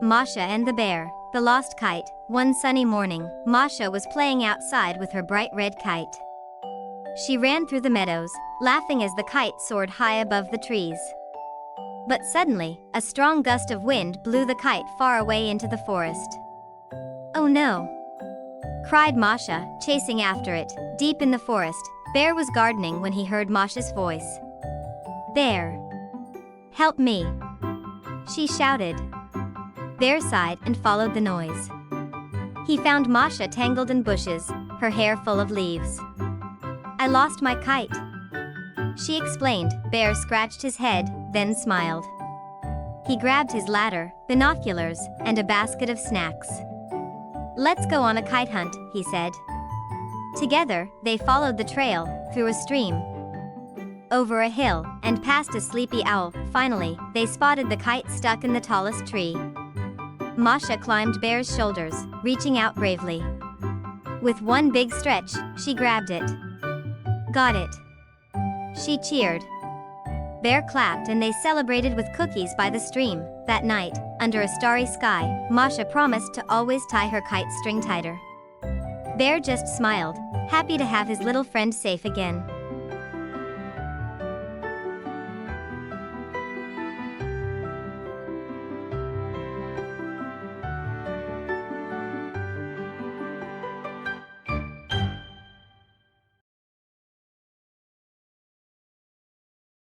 Masha and the Bear, the Lost Kite. One sunny morning, Masha was playing outside with her bright red kite. She ran through the meadows, laughing as the kite soared high above the trees. But suddenly, a strong gust of wind blew the kite far away into the forest. "Oh no!" cried Masha, chasing after it. Deep in the forest, Bear was gardening when he heard Masha's voice. "Bear! Help me!" she shouted. Bear sighed and followed the noise. He found Masha tangled in bushes, her hair full of leaves. "I lost my kite," she explained. Bear scratched his head, then smiled. He grabbed his ladder, binoculars, and a basket of snacks. "Let's go on a kite hunt," he said. Together, they followed the trail, through a stream, over a hill, and past a sleepy owl. Finally, they spotted the kite stuck in the tallest tree. Masha climbed Bear's shoulders, reaching out bravely. With one big stretch, she grabbed it. "Got it!" she cheered. Bear clapped and they celebrated with cookies by the stream. That night, under a starry sky, Masha promised to always tie her kite string tighter. Bear just smiled, happy to have his little friend safe again.